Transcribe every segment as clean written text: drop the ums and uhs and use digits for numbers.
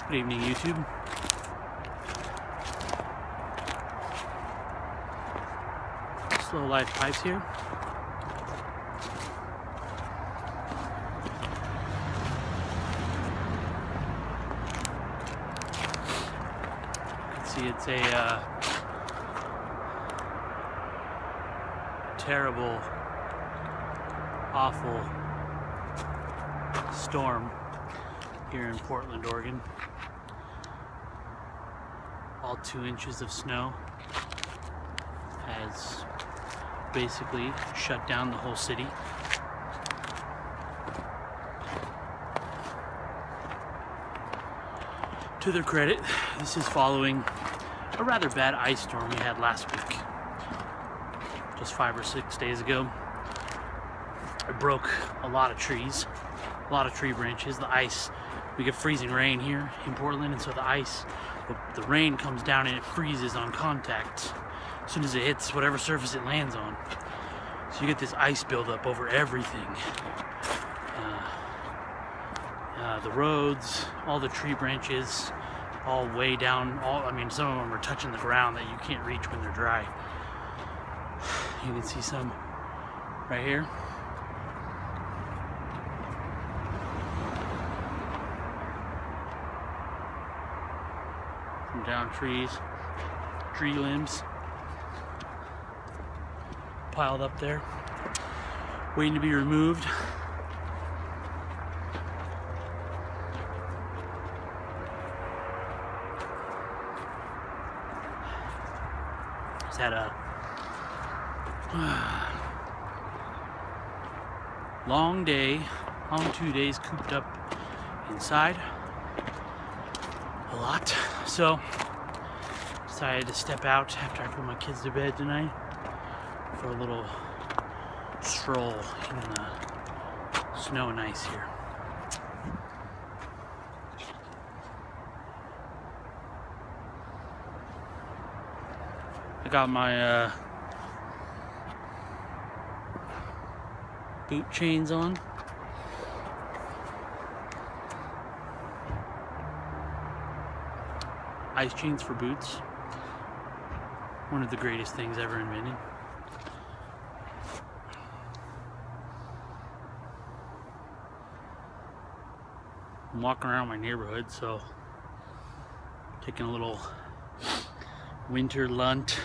Good evening, YouTube. Slow life pipes here. You can see it's a terrible, awful storm here in Portland, Oregon. All 2 inches of snow has basically shut down the whole city. To their credit, this is following a rather bad ice storm we had last week. Just 5 or 6 days ago. It broke a lot of trees, a lot of tree branches. The ice, we get freezing rain here in Portland, and so the rain comes down and it freezes on contact as soon as it hits whatever surface it lands on. So you get this ice buildup over everything. The roads, all the tree branches, all way down. Some of them are touching the ground that you can't reach when they're dry. You can see some right here. Some down trees, tree limbs piled up there, waiting to be removed. Just had a long day, long 2 days cooped up inside a lot. So decided to step out after I put my kids to bed tonight for a little stroll in the snow and ice here. I got my boot chains on. Ice chains for boots. One of the greatest things ever invented. I'm walking around my neighborhood, so taking a little winter lunt.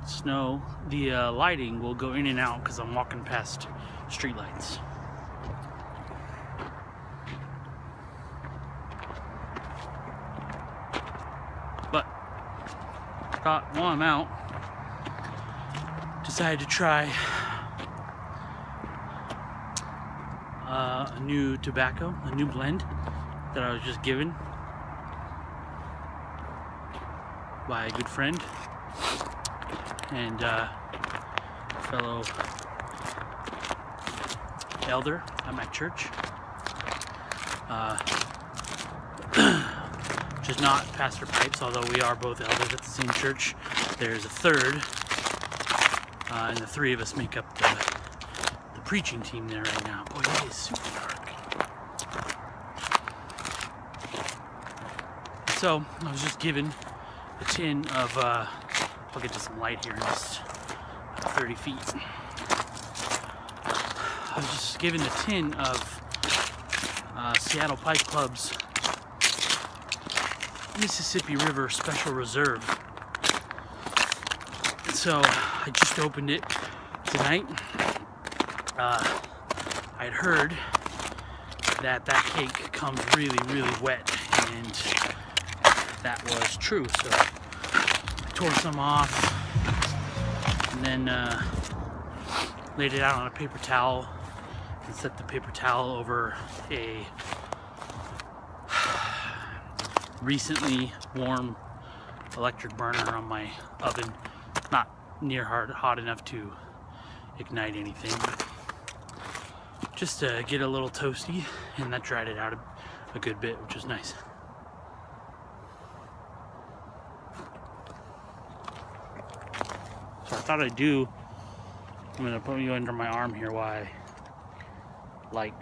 Snow. The lighting will go in and out because I'm walking past streetlights. But while I'm out, decided to try a new tobacco, a new blend that I was just given by a good friend and fellow elder at my church. Which is not Pastor Pipes, although we are both elders at the same church. There's a third, and the three of us make up the preaching team there right now. Boy, it is super dark. So I was just given a tin of, I'll get to some light here in just 30 feet. I was just given a tin of Seattle Pipe Club's Mississippi River Special Reserve. So I just opened it tonight. I'd heard that cake comes really, really wet, and that was true. So I tore some off and then laid it out on a paper towel and set the paper towel over a recently warm electric burner on my oven. Not near hot enough to ignite anything, but just to get a little toasty, and that dried it out a good bit, which is nice. So I thought I'm gonna put you under my arm here while I light.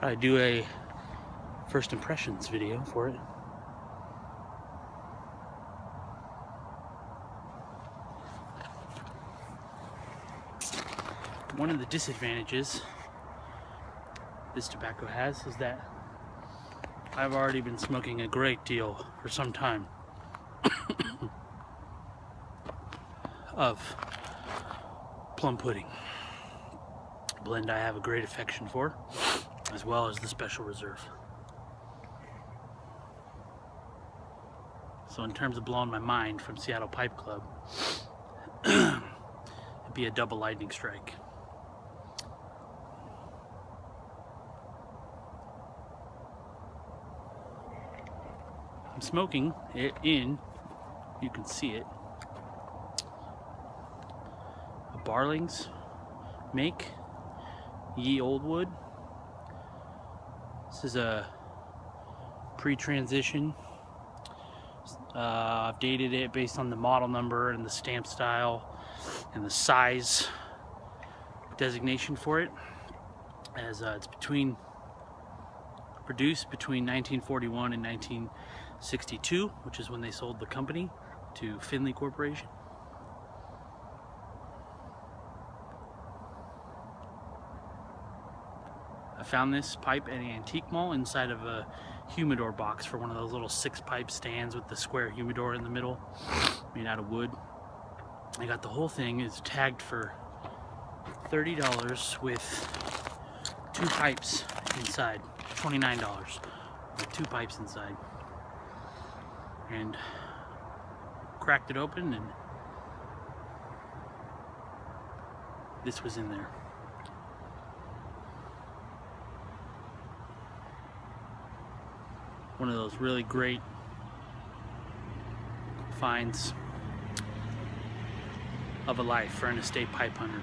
I do a first impressions video for it. One of the disadvantages this tobacco has is that I've already been smoking a great deal for some time of plum pudding, a blend I have a great affection for, as well as the Special Reserve. So in terms of blowing my mind from Seattle Pipe Club, it'd be a double lightning strike. I'm smoking it in, you can see it, a Barlings make, Ye Old Wood. This is a pre-transition. I've dated it based on the model number and the stamp style and the size designation for it, as it's produced between 1941 and 1962, which is when they sold the company to Finley Corporation. I found this pipe at an antique mall inside of a humidor box for one of those little 6-pipe stands with the square humidor in the middle, made out of wood. I got the whole thing. It's tagged for $30 with 2 pipes inside, $29 with 2 pipes inside. And cracked it open and this was in there. One of those really great finds of a life for an estate pipe hunter.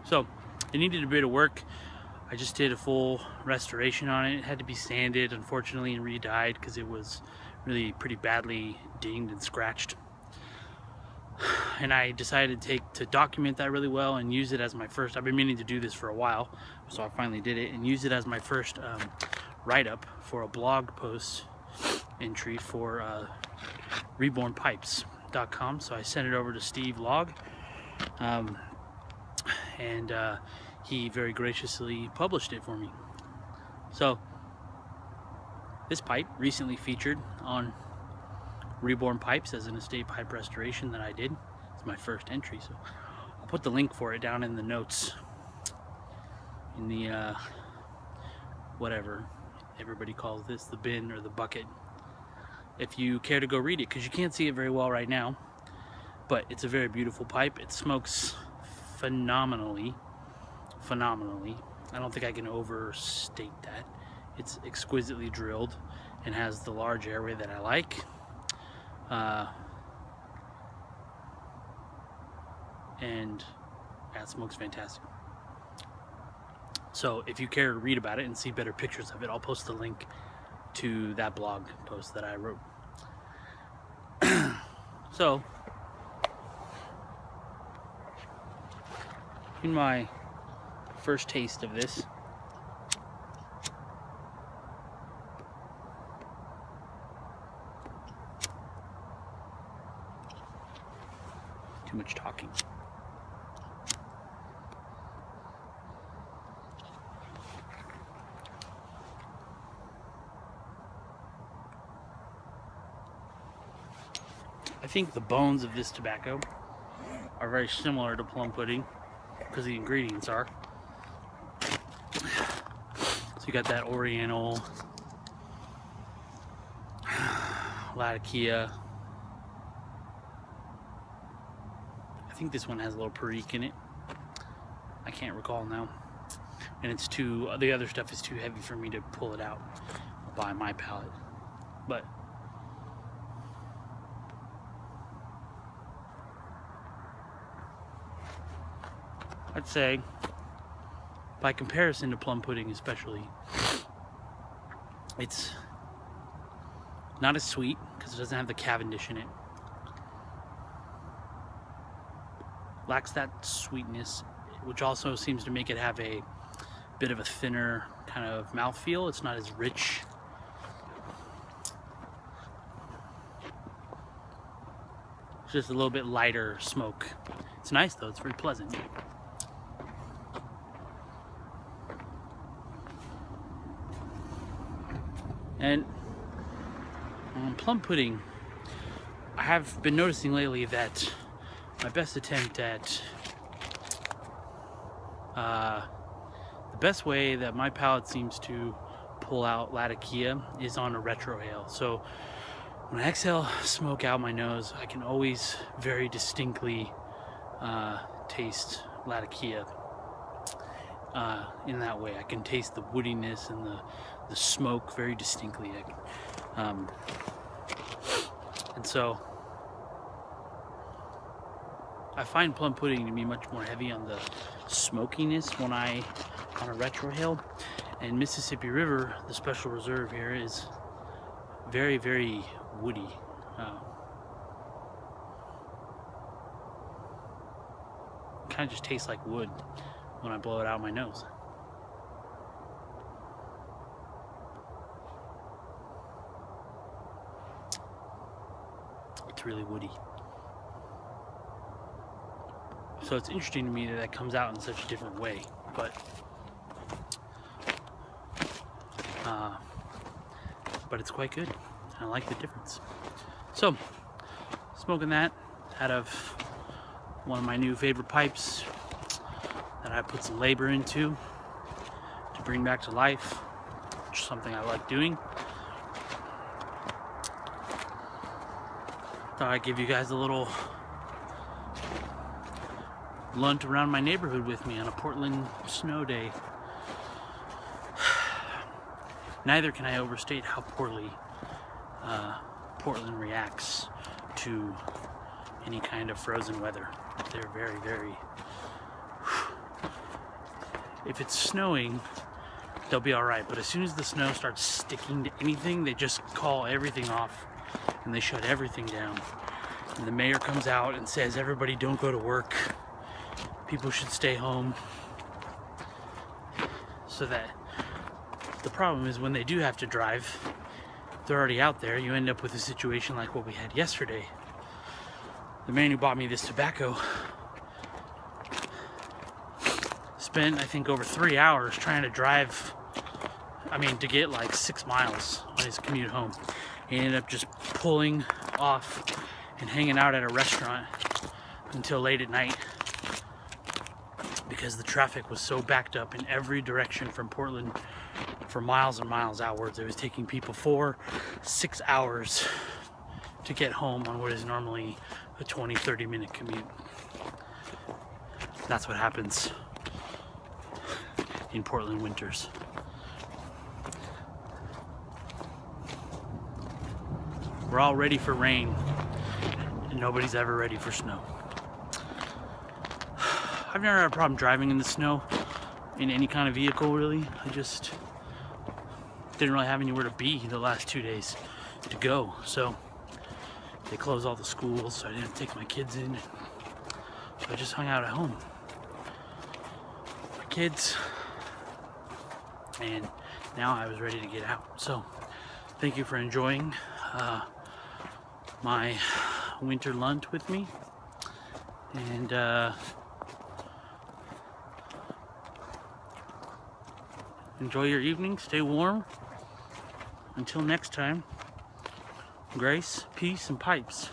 So it needed a bit of work. I just did a full restoration on it. It had to be sanded, unfortunately, and re-dyed because it was really pretty badly dinged and scratched. And I decided to document that really well and use it as my first, I've been meaning to do this for a while, so I finally did it, and use it as my first write-up for a blog post entry for rebornpipes.com. So I sent it over to Steve Log, and he very graciously published it for me. So this pipe recently featured on Reborn Pipes as an estate pipe restoration that I did. It's my first entry, so I'll put the link for it down in the notes, in the whatever everybody calls this, the bin or the bucket, if you care to go read it, because you can't see it very well right now, but it's a very beautiful pipe. It smokes phenomenally. I don't think I can overstate that. It's exquisitely drilled and has the large airway that I like. And that smokes fantastic. So if you care to read about it and see better pictures of it, I'll post the link to that blog post that I wrote. So in my first taste of this, too much talking. I think the bones of this tobacco are very similar to plum pudding because the ingredients are. So you got that Oriental, Latakia. I think this one has a little Perique in it. I can't recall now. And it's the other stuff is too heavy for me to pull it out by my palate. But I'd say, by comparison to plum pudding especially, it's not as sweet because it doesn't have the Cavendish in it. Lacks that sweetness. which also seems to make it have a bit of a thinner kind of mouthfeel. It's not as rich. It's just a little bit lighter smoke. It's nice though, it's very pleasant. And plum pudding, I have been noticing lately that my best attempt at the best way that my palate seems to pull out Latakia is on a retrohale. So when I exhale smoke out my nose, I can always very distinctly taste Latakia. In that way, I can taste the woodiness and the smoke very distinctly. And so I find plum pudding to be much more heavy on the smokiness when I on a retrohale. And Mississippi River, the special reserve here, is very, very woody. Kind of just tastes like wood when I blow it out of my nose. It's really woody. So it's interesting to me that that comes out in such a different way, but it's quite good. I like the difference. So, smoking that out of one of my new favorite pipes that I put some labor into to bring back to life, which is something I like doing. Thought I'd give you guys a little lunt around my neighborhood with me on a Portland snow day. Neither can I overstate how poorly Portland reacts to any kind of frozen weather. They're very, very... If it's snowing, they'll be alright, but as soon as the snow starts sticking to anything, they just call everything off and they shut everything down. And the mayor comes out and says, everybody don't go to work. People should stay home. So that the problem is when they do have to drive, they're already out there. You end up with a situation like what we had yesterday. The man who bought me this tobacco spent, I think, over 3 hours trying to drive, to get like 6 miles on his commute home. He ended up just pulling off and hanging out at a restaurant until late at night because the traffic was so backed up in every direction from Portland for miles and miles outwards. It was taking people 4-6 hours to get home on what is normally a 20-30 minute commute. That's what happens in Portland winters. We're all ready for rain, and nobody's ever ready for snow. I've never had a problem driving in the snow in any kind of vehicle, really. I just didn't really have anywhere to be the last 2 days to go, so they closed all the schools, so I didn't take my kids in. So I just hung out at home. My kids, and now I was ready to get out. So thank you for enjoying my winter lunt with me, and enjoy your evening, stay warm. Until next time, grace, peace, and pipes.